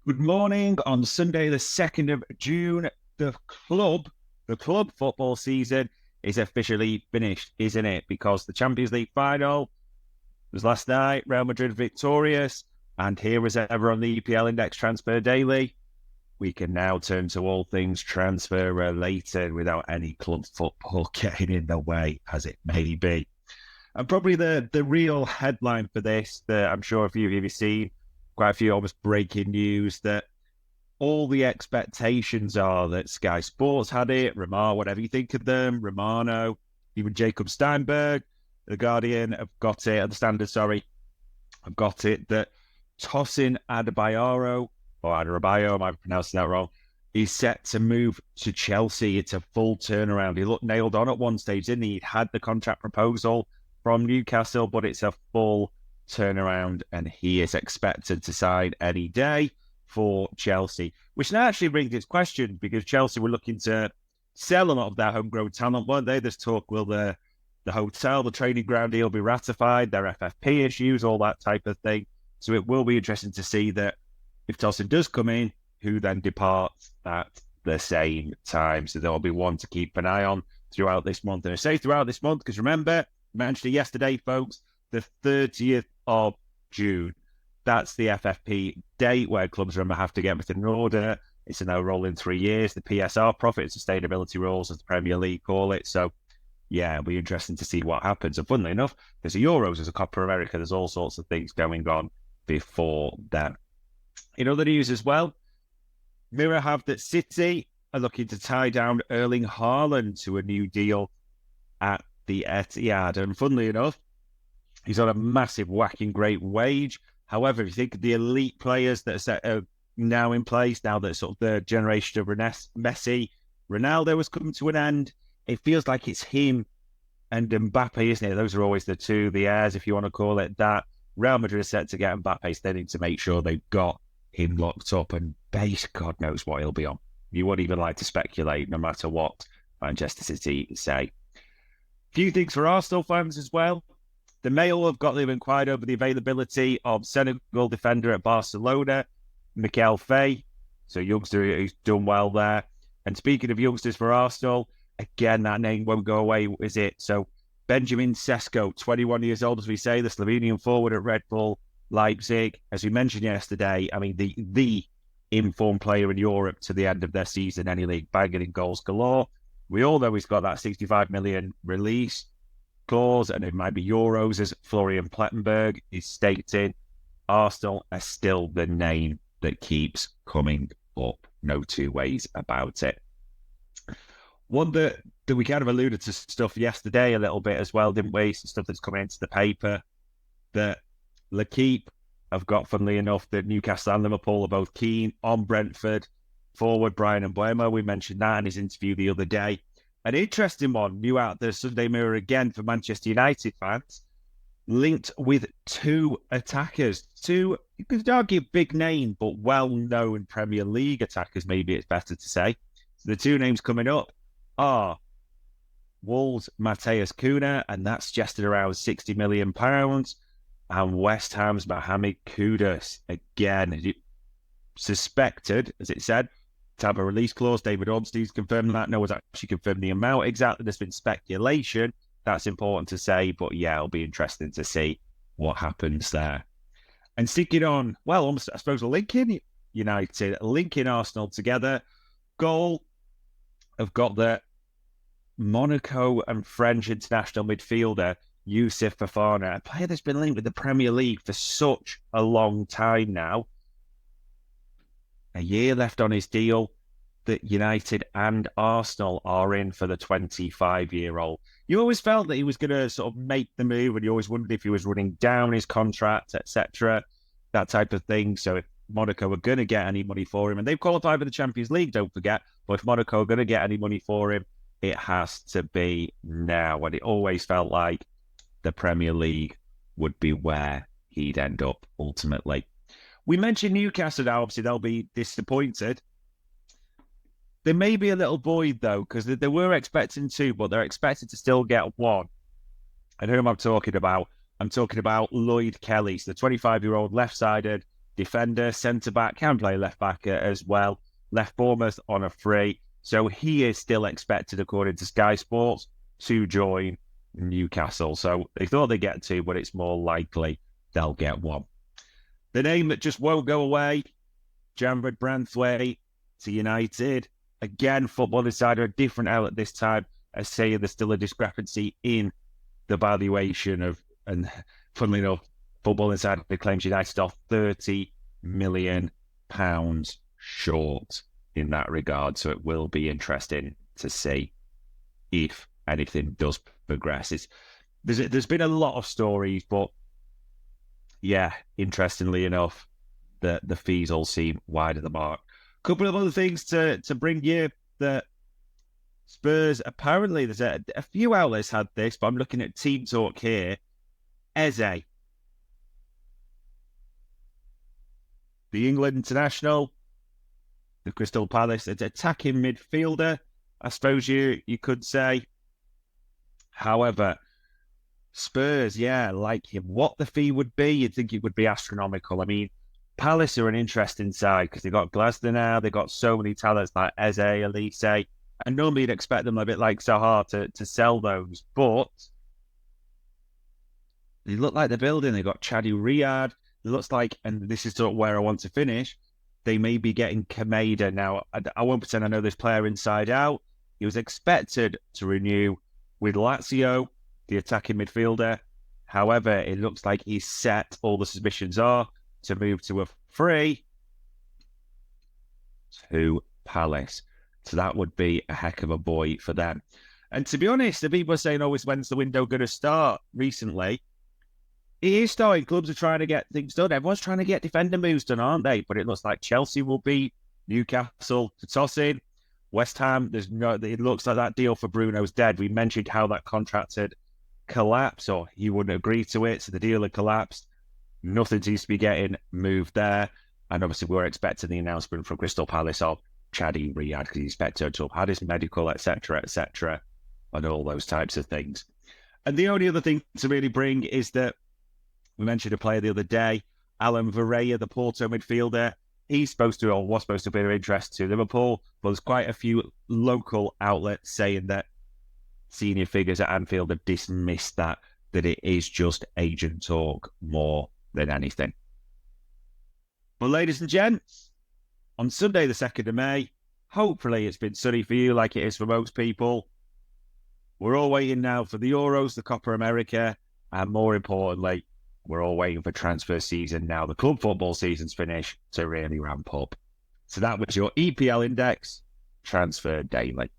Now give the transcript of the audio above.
Good morning on Sunday, the 2nd of June. The club football season is officially finished, isn't it? Because the Champions League final was last night, Real Madrid victorious, and here as ever on the EPL Index Transfer Daily, we can now turn to all things transfer related without any club football getting in the way, as it may be. And probably the real headline for this that I'm sure a few of you have seen, quite a few almost breaking news that all the expectations are that Sky Sports had it, whatever you think of them, Romano, even Jacob Steinberg, the Guardian have got it, the Standard, sorry, have got it, that Tosin Adarabioyo, or Adarabioyo, I might be pronouncing that wrong, is set to move to Chelsea. It's a full turnaround. He looked nailed on at one stage, didn't he? He had the contract proposal from Newcastle, but it's a full turnaround, and he is expected to sign any day for Chelsea, which now actually brings its question because Chelsea were looking to sell a lot of their homegrown talent, weren't they? There's talk, will the hotel, the training ground deal be ratified, their FFP issues, all that type of thing. So it will be interesting to see that if Tosin does come in, who then departs at the same time. So there'll be one to keep an eye on throughout this month. And I say throughout this month because remember, I mentioned it yesterday, folks, the 30th of June. That's the FFP date where clubs, remember, have to get everything in order. It's a no roll in 3 years. The PSR, profit and sustainability rules, as the Premier League call it. So, yeah, it'll be interesting to see what happens. And funnily enough, there's a Euros, there's a Copa America, there's all sorts of things going on before then. In other news as well, Mirror have that City are looking to tie down Erling Haaland to a new deal at the Etihad. And funnily enough, he's on a massive, whacking great wage. However, if you think of the elite players that are now in place, now that sort of the generation of Messi, Ronaldo has come to an end, it feels like it's him and Mbappe, isn't it? Those are always the heirs, if you want to call it that. Real Madrid is set to get Mbappe, so they need to make sure they've got him locked up, and base, God knows what he'll be on. You wouldn't even like to speculate, no matter what Manchester City say. Few things for Arsenal fans as well. The Mail have got them inquired over the availability of Senegal defender at Barcelona, Mikel Faye. So youngster who's done well there. And speaking of youngsters for Arsenal, again, that name won't go away, is it? So Benjamin Sesko, 21 years old, as we say, the Slovenian forward at Red Bull Leipzig. As we mentioned yesterday, I mean, the informed player in Europe to the end of their season, any league, banging in goals galore. We all know he's got that 65 million release clause, and it might be Euros, as Florian Plettenberg is stating. Arsenal are still the name that keeps coming up. No two ways about it. One that we kind of alluded to stuff yesterday a little bit as well, didn't we? Some stuff that's coming into the paper that L'Équipe have got, funnily enough, that Newcastle and Liverpool are both keen on Brentford forward Brian Mbeumo. We mentioned that in his interview the other day. An interesting one, new out the Sunday Mirror again for Manchester United fans, linked with two attackers. Two, you could argue, big name, but well-known Premier League attackers, maybe it's better to say. So the two names coming up are Wolves' Mateus Cunha, and that's suggested around £60 million, and West Ham's Mohamed Kudus. Again, suspected, as it said, to have a release clause. David Ornstein's confirmed that. No one's actually confirmed the amount exactly. There's been speculation. That's important to say, but yeah, it'll be interesting to see what happens there. And sticking on, well, almost, I suppose, linking United, linking Arsenal together. Goal have got the Monaco and French international midfielder, Youssouf Fofana, a player that's been linked with the Premier League for such a long time now. A year left on his deal that United and Arsenal are in for the 25-year-old. You always felt that he was going to sort of make the move, and you always wondered if he was running down his contract, etc., that type of thing. So if Monaco are going to get any money for him, and they've qualified for the Champions League, don't forget, but if Monaco are going to get any money for him, it has to be now. And it always felt like the Premier League would be where he'd end up ultimately. We mentioned Newcastle now, obviously they'll be disappointed. There may be a little void, though, because they were expecting two, but they're expected to still get one. And who am I talking about? I'm talking about Lloyd Kelly, so the 25-year-old left-sided defender, centre-back, can play left-back as well. Left Bournemouth on a free. So he is still expected, according to Sky Sports, to join Newcastle. So they thought they'd get two, but it's more likely they'll get one. The name that just won't go away, Janred Branthwaite to United. Again, Football Insider, a different outlet this time, as saying there's still a discrepancy in the valuation of, and funnily enough, Football Insider claims United are £30 million short in that regard. So it will be interesting to see if anything does progress. There's been a lot of stories, but yeah, interestingly enough, the fees all seem wide of the mark. A couple of other things to bring you. The Spurs, apparently, there's a few outlets had this, but I'm looking at Team Talk here. Eze, the England international, the Crystal Palace, it's attacking midfielder, I suppose you could say. However, Spurs, yeah, like him. What the fee would be, you'd think it would be astronomical. I mean, Palace are an interesting side because they've got Glasner now, they've got so many talents like Eze, Elise, and normally you'd expect them a bit like Zaha to sell those, but they look like they're building. They've got Chadi Riyad. It looks like, and this is sort of where I want to finish, they may be getting Kameda. Now, I won't pretend I know this player inside out. He was expected to renew with Lazio, the attacking midfielder. However, it looks like he's set, all the suspicions are, to move to a free to Palace. So that would be a heck of a boy for them. And to be honest, the people are saying, when's the window going to start recently? It is starting. Clubs are trying to get things done. Everyone's trying to get defender moves done, aren't they? But it looks like Chelsea will beat Newcastle to toss in. West Ham, it looks like that deal for Bruno's dead. We mentioned how that contract had collapsed, or he wouldn't agree to it, so the deal had collapsed. Nothing seems to be getting moved there. And obviously, we're expecting the announcement from Crystal Palace of Chadi Riyad, because he's expected to have had his medical, etc., and all those types of things. And the only other thing to really bring is that we mentioned a player the other day, Alan Varela, the Porto midfielder. He's supposed to, or was supposed to be of interest to Liverpool, but there's quite a few local outlets saying that senior figures at Anfield have dismissed that it is just agent talk more than anything. But ladies and gents, on Sunday the 2nd of May, hopefully it's been sunny for you like it is for most people. We're all waiting now for the Euros, the Copa America, and more importantly, we're all waiting for transfer season now. The club football season's finished to really ramp up. So that was your EPL Index Transfer Daily.